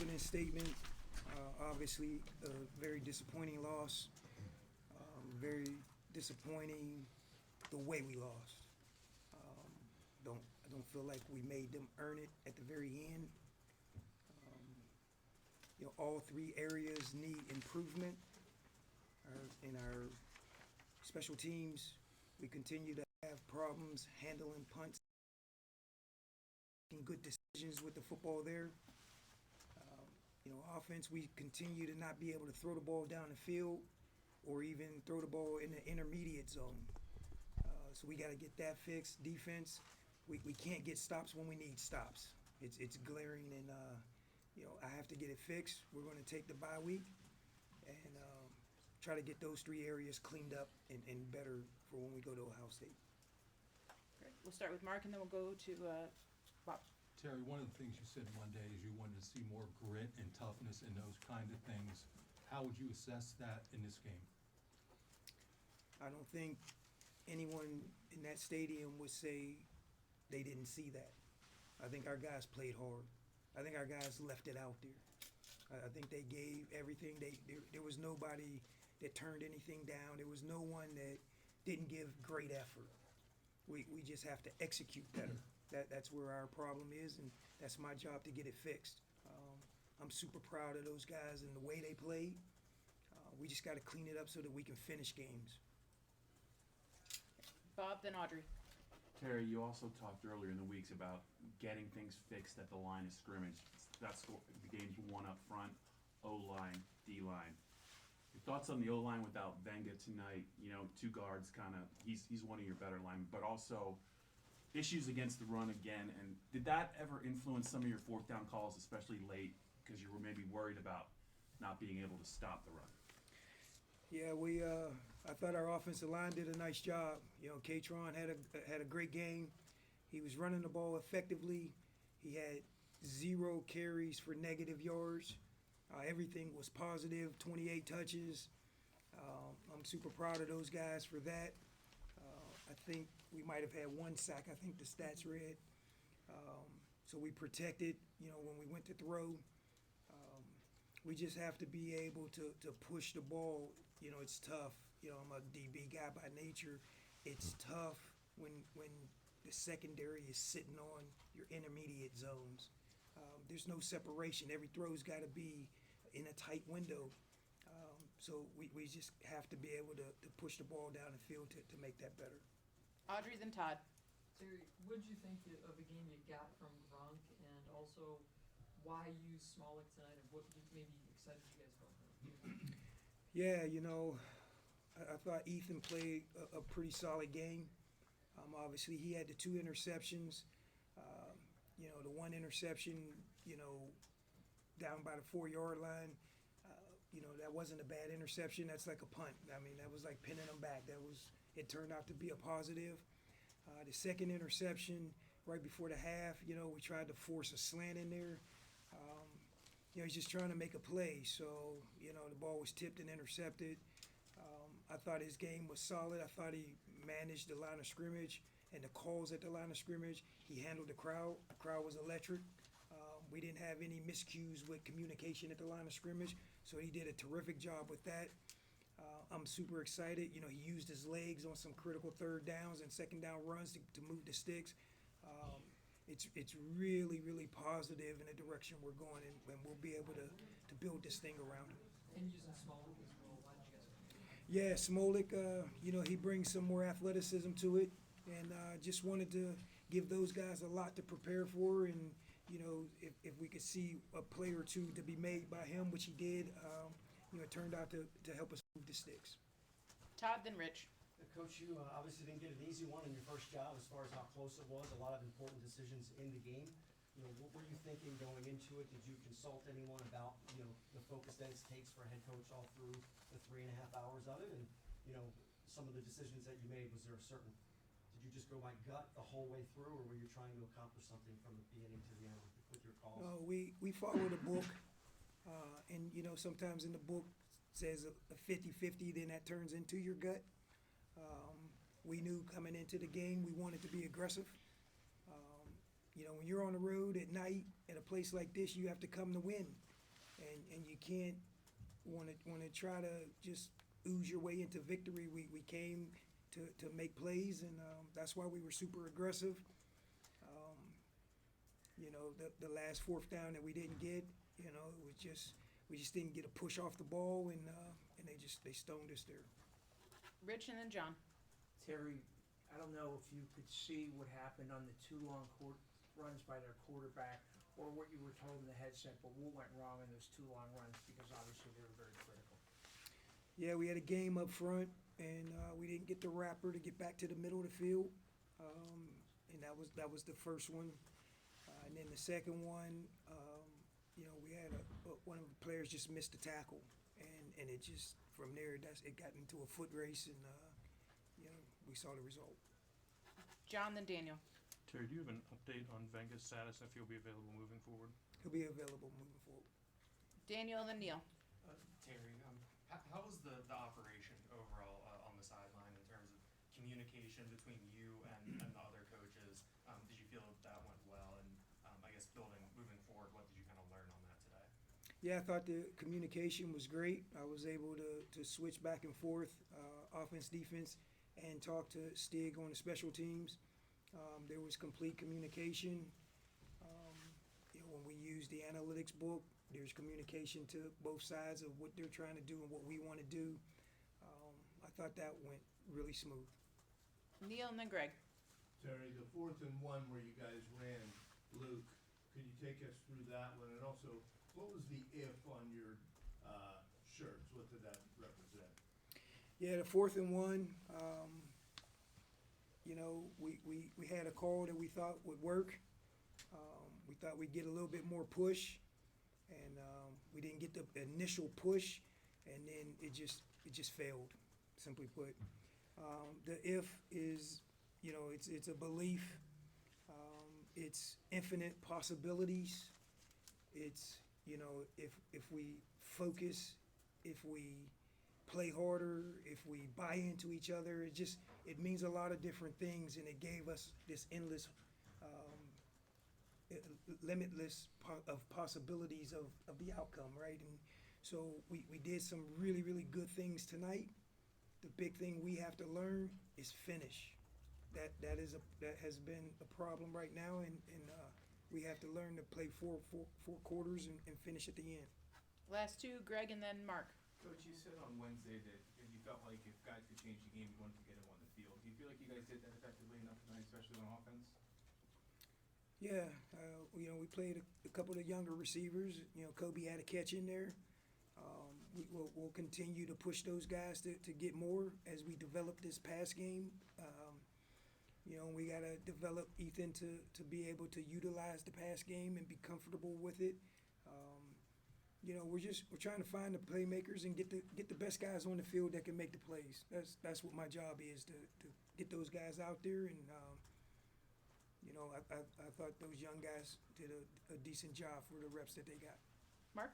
confidence statement. Obviously, a very disappointing loss. Very disappointing the way we lost. Um, I don't feel like we made them earn it at the very end. Um, all three areas need improvement. In our special teams, we continue to have problems handling punts, making good decisions with the football there. Um, Offense, we continue to not be able to throw the ball down the field or even throw the ball in the intermediate zone. So we got to get that fixed. Defense, we can't get stops when we need stops. It's glaring, and I have to get it fixed. We're going to take the bye week and try to get those three areas cleaned up and better for when we go to Ohio State. Great. We'll start with Mark, and then we'll go to Bob. Terry, one of the things you said Monday is you wanted to see more grit and toughness and those kind of things. How would you assess that in this game? I don't think anyone in that stadium would say they didn't see that. I think our guys played hard. I think our guys left it out there. I think they gave everything. There was nobody that turned anything down. There was no one that didn't give great effort. We just have to execute better. That's where our problem is, and that's my job to get it fixed. I'm super proud of those guys and the way they played. We just got to clean it up so that we can finish games. Bob, then Audrey. Terry, you also talked earlier in the weeks about getting things fixed at the line of scrimmage. That's the game's won up front, O-line, D-line. Your thoughts on the O-line without Venga tonight? Two guards kind of, he's one of your better linemen, but also issues against the run again. And did that ever influence some of your fourth down calls, especially late, because you were maybe worried about not being able to stop the run? Yeah, I thought our offensive line did a nice job. Katron had a great game. He was running the ball effectively. He had 0 carries for negative yards. Everything was positive, 28 touches. I'm super proud of those guys for that. I think we might have had 1 sack, I think the stats read. So we protected, when we went to throw. We just have to be able to push the ball. It's tough. I'm a DB guy by nature. It's tough when the secondary is sitting on your intermediate zones. There's no separation. Every throw's got to be in a tight window. So we just have to be able to push the ball down the field to make that better. Audrey, then Todd. Terry, what did you think of the game you got from Gronk, and also why use Smolik tonight, and what maybe excited you guys about him? Yeah, I thought Ethan played a pretty solid game. Obviously, he had the 2 interceptions. The 1 interception, down by the 4-yard line. That wasn't a bad interception. That's like a punt. I mean, that was like pinning them back. It turned out to be a positive. The second interception, right before the half, we tried to force a slant in there. He's just trying to make a play. So, the ball was tipped and intercepted. I thought his game was solid. I thought he managed the line of scrimmage and the calls at the line of scrimmage. He handled the crowd. The crowd was electric. We didn't have any miscues with communication at the line of scrimmage, so he did a terrific job with that. I'm super excited. He used his legs on some critical third downs and second down runs to move the sticks. It's really, really positive in the direction we're going, and we'll be able to build this thing around him. And using Smolik as well. Why did you guys go? Yeah, Smolik, he brings some more athleticism to it, and just wanted to give those guys a lot to prepare for, and if we could see a play or two to be made by him, which he did, it turned out to help us move the sticks. Todd, then Rich. Coach, you obviously didn't get an easy one in your first job as far as how close it was, a lot of important decisions in the game. What were you thinking going into it? Did you consult anyone about, the focus that it takes for a head coach all through the 3.5 hours of it? And, some of the decisions that you made, did you just go by gut the whole way through, or were you trying to accomplish something from the beginning to the end with your calls? No, we followed a book, and sometimes in the book says a 50-50, then that turns into your gut. We knew coming into the game we wanted to be aggressive. When you're on the road at night at a place like this, you have to come to win. and you can't want to try to just ooze your way into victory. We came to make plays, and that's why we were super aggressive. You know, the last fourth down that we didn't get, you know, it was just we just didn't get a push off the ball, and they stoned us there. Rich and then John. Terry, I don't know if you could see what happened on the two long runs by their quarterback or what you were told in the headset, but what went wrong in those two long runs, because obviously they were very critical. Yeah, we had a game up front, and we didn't get the wrapper to get back to the middle of the field, and that was the first one. And then the second one, you know, we had one of the players just missed a tackle, and it just from there it got into a foot race, and you know, we saw the result. John, then Daniel. Terry, do you have an update on Venga's status, if he'll be available moving forward? He'll be available moving forward. Daniel, then Neil. Terry, how was the operation overall on the sideline in terms of communication between you and the other coaches? Did you feel that went well? And I guess moving forward, what did you kind of learn on that today? Yeah, I thought the communication was great. I was able to switch back and forth, offense, defense, and talk to Stig on the special teams. There was complete communication. You know, when we use the analytics book, there's communication to both sides of what they're trying to do and what we want to do. I thought that went really smooth. Neil and then Greg. Terry, the 4th and 1 where you guys ran, Luke, could you take us through that one? And also, what was the if on your shirts? What did that represent? Yeah, the 4th and 1, you know, we had a call that we thought would work. We thought we'd get a little bit more push, and we didn't get the initial push, and then it just failed, simply put. The if is, you know, it's a belief. It's infinite possibilities. It's, you know, if we focus, if we play harder, if we buy into each other, it means a lot of different things, and it gave us this endless, limitless of possibilities of the outcome, right? And so we did some really, really good things tonight. The big thing we have to learn is finish. That has been a problem right now, and we have to learn to play four quarters and finish at the end. Last two, Greg and then Mark. Coach, you said on Wednesday that you felt like if guys could change the game, you wanted to get them on the field. Do you feel like you guys did that effectively enough tonight, especially on offense? Yeah, you know, we played a couple of younger receivers. You know, Kobe had a catch in there. We'll continue to push those guys to get more as we develop this pass game. You know, we got to develop Ethan to be able to utilize the pass game and be comfortable with it. You know, we're trying to find the playmakers and get the best guys on the field that can make the plays. That's what my job is, to get those guys out there. And you know, I thought those young guys did a decent job for the reps that they got. Mark?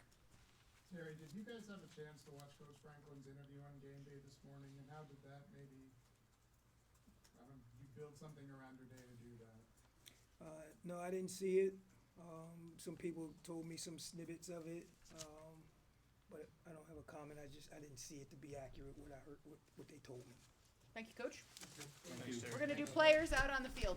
Terry, did you guys have a chance to watch Coach Franklin's interview on game day this morning, and how did that maybe, you build something around your day to do that? No, I didn't see it. Some people told me some snippets of it, but I don't have a comment. I didn't see it to be accurate what I heard, what they told me. Thank you, Coach. Thank you. We're going to do players out on the field.